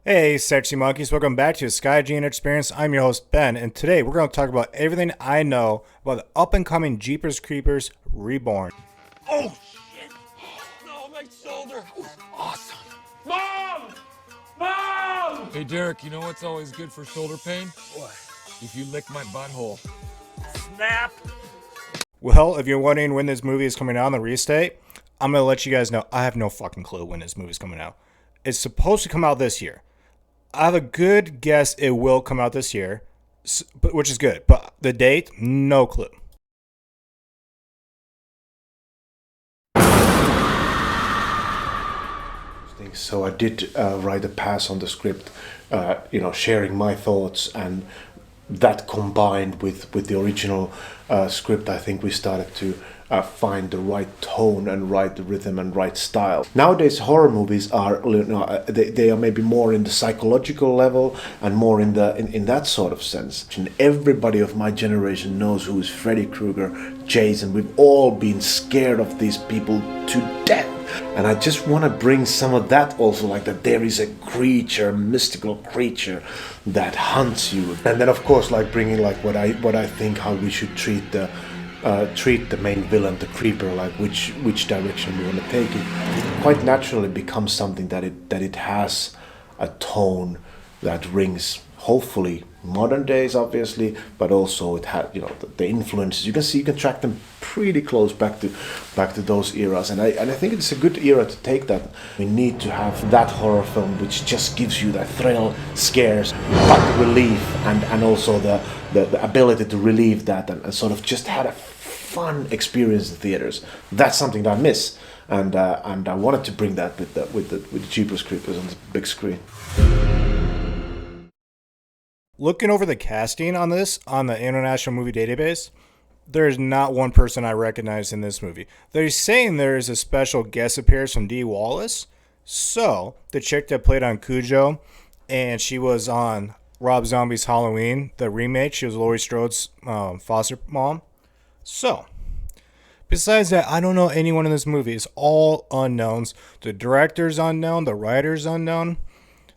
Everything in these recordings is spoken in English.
Hey, sexy monkeys, welcome back to the Sky Gene Experience. I'm your host, Ben, and today we're going to talk about everything I know about the up and coming Jeepers Creepers Reborn. Oh, shit! No, my shoulder! Awesome! Mom! Mom! Hey, Derek, you know what's always good for shoulder pain? What? If you lick my butthole. Snap! Well, if you're wondering when this movie is coming out on the restate, I'm going to let you guys know I have no fucking clue when this movie's coming out. It's supposed to come out this year. I have a good guess it will come out this year, which is good, but the date, no clue. So I did write a pass on the script, sharing my thoughts, and that combined with the original script, I think we started to find the right tone and right rhythm and right style. Nowadays, horror movies are they are maybe more in the psychological level and more in that sort of sense. And everybody of my generation knows who is Freddy Krueger, Jason. We've all been scared of these people to death. And I just want to bring some of that also, like that there is a creature, a mystical creature that hunts you. And then of course like bringing like what I think how we should treat the main villain, the creeper, like which direction we want to take it. Quite naturally becomes something that it has a tone that rings, hopefully modern days obviously, but also it had the influences you can track them pretty close back to those eras, and I think it's a good era to take that. We need to have that horror film which just gives you that thrill, scares, but relief, and also the ability to relieve that and sort of just had a fun experience in theaters. That's something that I miss, and I wanted to bring that with the Jeepers Creepers on the big screen. Looking over the casting on this on the International Movie Database, there's not one person I recognize in this movie. They're saying there is a special guest appearance from Dee Wallace. So, the chick that played on Cujo, and she was on Rob Zombie's Halloween, the remake. She was Laurie Strode's foster mom. So, besides that, I don't know anyone in this movie. It's all unknowns. The director's unknown, the writer's unknown.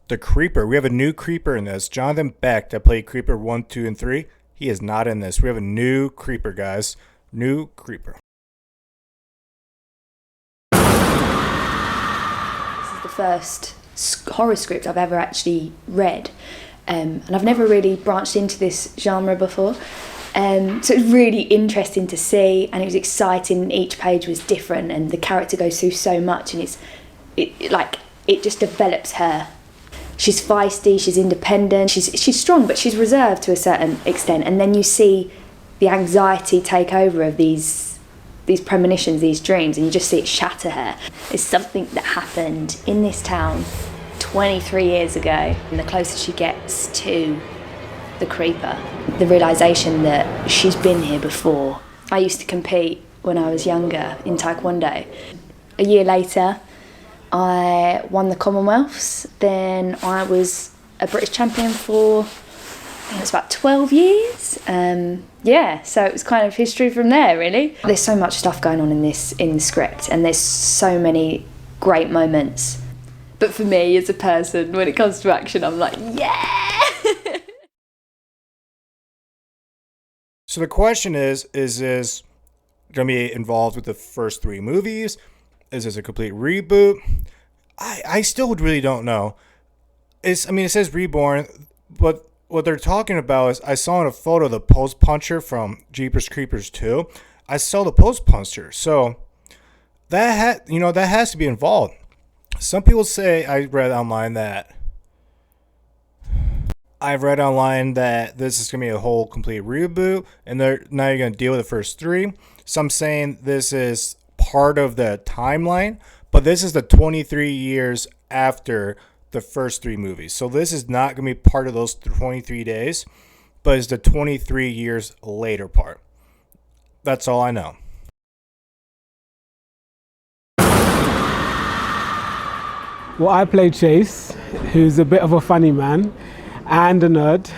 The Creeper. We have a new Creeper in this. Jonathan Beck that played Creeper 1, 2, and 3. He is not in this. We have a new Creeper, guys. New Creeper. This is the first horror script I've ever actually read. And I've never really branched into this genre before. So it was really interesting to see, and it was exciting. Each page was different, and the character goes through so much, and it just develops her. She's feisty, she's independent, she's strong, but she's reserved to a certain extent. And then you see the anxiety take over of these premonitions, these dreams, and you just see it shatter her. It's something that happened in this town 23 years ago. And the closer she gets to the creeper, the realisation that she's been here before. I used to compete when I was younger in Taekwondo. A year later, I won the Commonwealths. Then I was a British champion for, I think it was about 12 years. So it was kind of history from there, really. There's so much stuff going on in the script, and there's so many great moments. But for me, as a person, when it comes to action, I'm like, yeah! So the question is this going to be involved with the first 3 movies? Is this a complete reboot? I still really don't know. It says Reborn, but what they're talking about is I saw in a photo the post puncher from Jeepers Creepers 2. I saw the post puncher, so that has to be involved. Some people say I've read online that this is gonna be a whole complete reboot, and now you're gonna deal with the first 3. Some saying this is part of the timeline, but this is the 23 years after the first 3 movies. So this is not going to be part of those 23 days, but it's the 23 years later part. That's all I know. Well, I play Chase, who's a bit of a funny man and a nerd.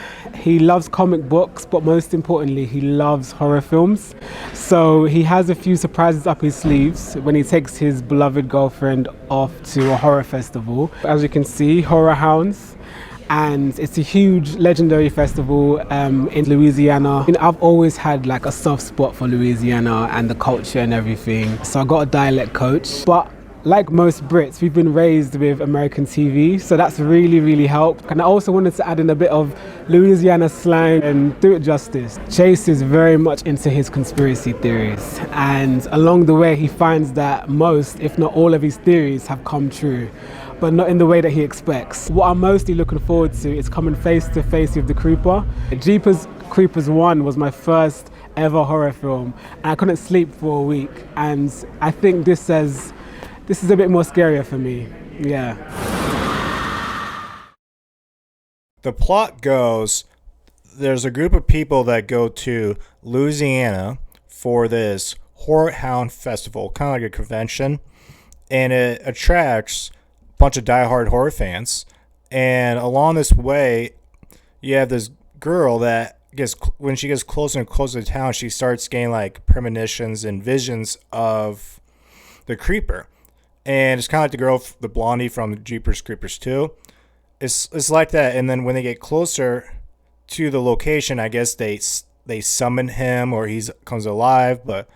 He loves comic books, but most importantly, he loves horror films. So he has a few surprises up his sleeves when he takes his beloved girlfriend off to a horror festival. As you can see, Horror Hounds. and it's a huge legendary festival in Louisiana. I've always had like a soft spot for Louisiana and the culture and everything, so I got a dialect coach. But like most Brits, we've been raised with American TV, so that's really helped. And I also wanted to add in a bit of Louisiana slang and do it justice. Chase is very much into his conspiracy theories, and along the way he finds that most, if not all of his theories have come true, but not in the way that he expects. What I'm mostly looking forward to is coming face to face with the Creeper. Jeepers Creepers 1 was my first ever horror film, and I couldn't sleep for a week, and I think this is a bit more scarier for me, yeah. The plot goes, there's a group of people that go to Louisiana for this Horror Hound festival, kind of like a convention, and it attracts a bunch of diehard horror fans. And along this way, you have this girl that when she gets closer and closer to town, she starts getting like premonitions and visions of the creeper. And it's kind of like the girl, the blondie from Jeepers Creepers 2. It's like that. And then when they get closer to the location, I guess they summon him or he comes alive. But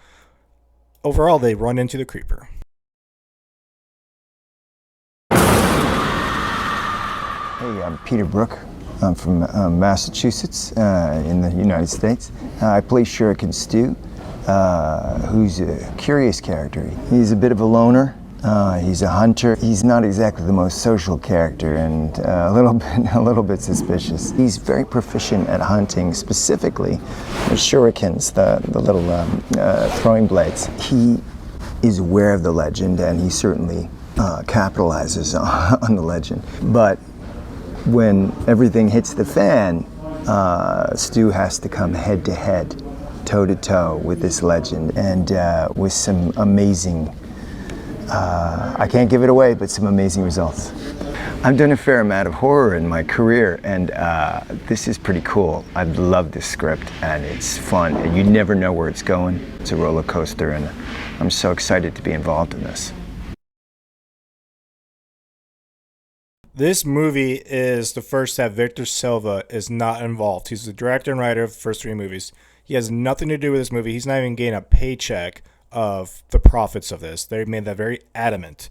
overall, they run into the creeper. Hey, I'm Peter Brook. I'm from Massachusetts in the United States. I play Shuriken Stu, who's a curious character. He's a bit of a loner. He's a hunter. He's not exactly the most social character, and a little bit suspicious. He's very proficient at hunting, specifically the shurikens, the little throwing blades. He is aware of the legend, and he certainly capitalizes on the legend. But when everything hits the fan, Stu has to come head to head, toe to toe with this legend, and with some amazing. I can't give it away, but some amazing results. I've done a fair amount of horror in my career, and this is pretty cool. I love this script, and it's fun, and you never know where it's going. It's a roller coaster, and I'm so excited to be involved in this. This movie is the first that Victor Silva is not involved. He's the director and writer of the first 3 movies. He has nothing to do with this movie. He's not even getting a paycheck of the profits of this. They made that very adamant.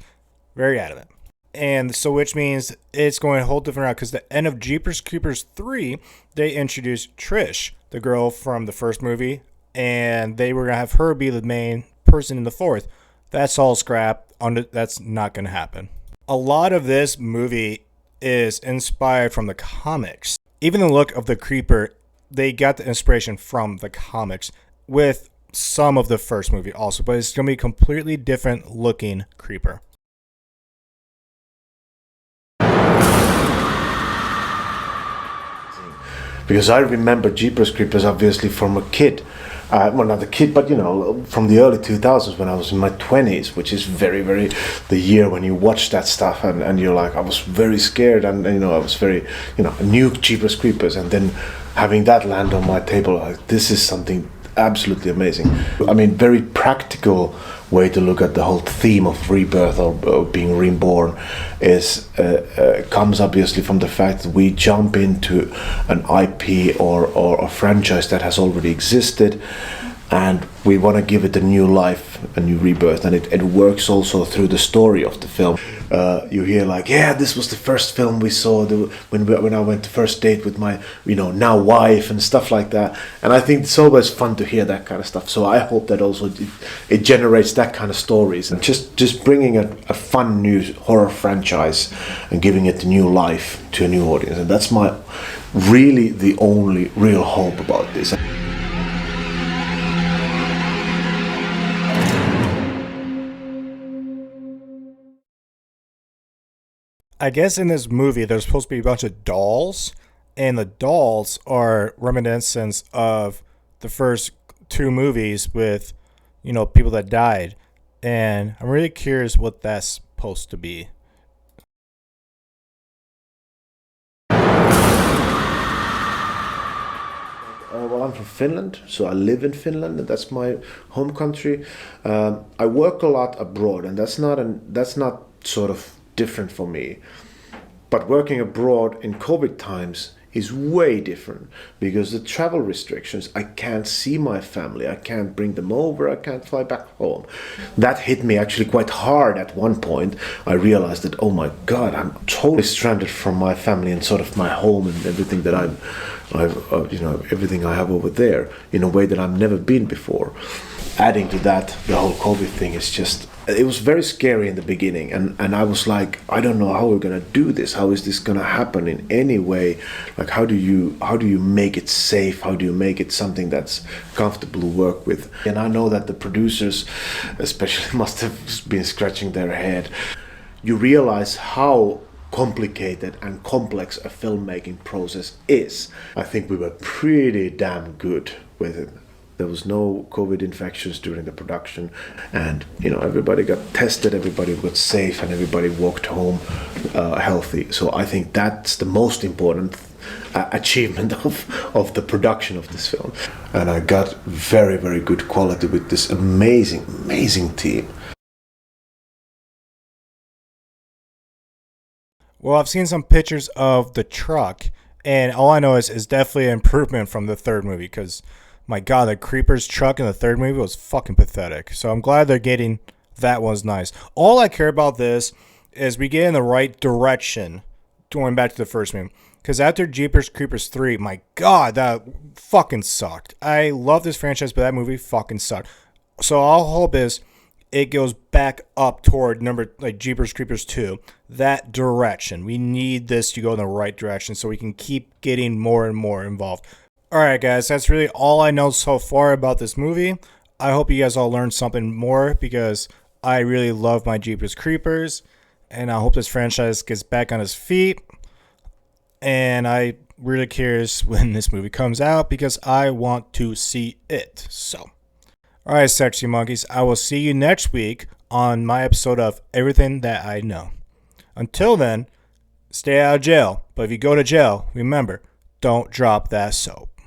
And so which means it's going a whole different route, because the end of Jeepers Creepers 3, they introduced Trish, the girl from the first movie, and they were going to have her be the main person in the 4th. That's all scrapped. That's not going to happen. A lot of this movie is inspired from the comics. Even the look of the creeper, they got the inspiration from the comics, with some of the first movie also, but it's going to be a completely different looking creeper. Because I remember Jeepers Creepers obviously from a kid. Well, not a kid, but from the early 2000s when I was in my 20s, which is very, very the year when you watch that stuff, and you're like, I was very scared, and I was very, new Jeepers Creepers, and then having that land on my table, like, this is something absolutely amazing. I mean, very practical way to look at the whole theme of rebirth or being reborn is comes obviously from the fact that we jump into an IP or a franchise that has already existed, and we want to give it a new life, a new rebirth, and it works also through the story of the film. You hear like, yeah, this was the first film we saw when I went to first date with my now wife and stuff like that, and I think it's always fun to hear that kind of stuff. So I hope that also it generates that kind of stories, and just bringing a fun new horror franchise and giving it a new life to a new audience, and that's really the only real hope about this. I guess in this movie, there's supposed to be a bunch of dolls, and the dolls are reminiscence of the first 2 movies with, people that died. And I'm really curious what that's supposed to be. Well, I'm from Finland, so I live in Finland, and that's my home country. I work a lot abroad, and that's not sort of different for me. But working abroad in COVID times is way different because the travel restrictions, I can't see my family, I can't bring them over, I can't fly back home. That hit me actually quite hard at one point. I realized that, oh my God, I'm totally stranded from my family and sort of my home and everything that everything I have over there in a way that I've never been before. Adding to that, the whole COVID thing is just, it was very scary in the beginning, and I was like, I don't know how we're gonna do this. How is this gonna happen in any way? Like, how do you make it safe? How do you make it something that's comfortable to work with? And I know that the producers, especially, must have been scratching their head. You realize how complicated and complex a filmmaking process is. I think we were pretty damn good with it. There was no COVID infections during the production, and everybody got tested, everybody got safe, and everybody walked home healthy. So I think that's the most important achievement of the production of this film. And I got very, very good quality with this amazing team. Well, I've seen some pictures of the truck, and all I know is definitely an improvement from the third movie, because my God, the Creeper's truck in the third movie was fucking pathetic. So I'm glad they're getting that one's nice. All I care about this is we get in the right direction going back to the first movie. Because after Jeepers Creepers 3, my God, that fucking sucked. I love this franchise, but that movie fucking sucked. So all hope is it goes back up toward Jeepers Creepers 2. That direction. We need this to go in the right direction so we can keep getting more and more involved. Alright guys, that's really all I know so far about this movie. I hope you guys all learned something more because I really love my Jeepers Creepers. And I hope this franchise gets back on its feet. And I'm really curious when this movie comes out because I want to see it. So, alright sexy monkeys, I will see you next week on my episode of Everything That I Know. Until then, stay out of jail. But if you go to jail, remember, don't drop that soap.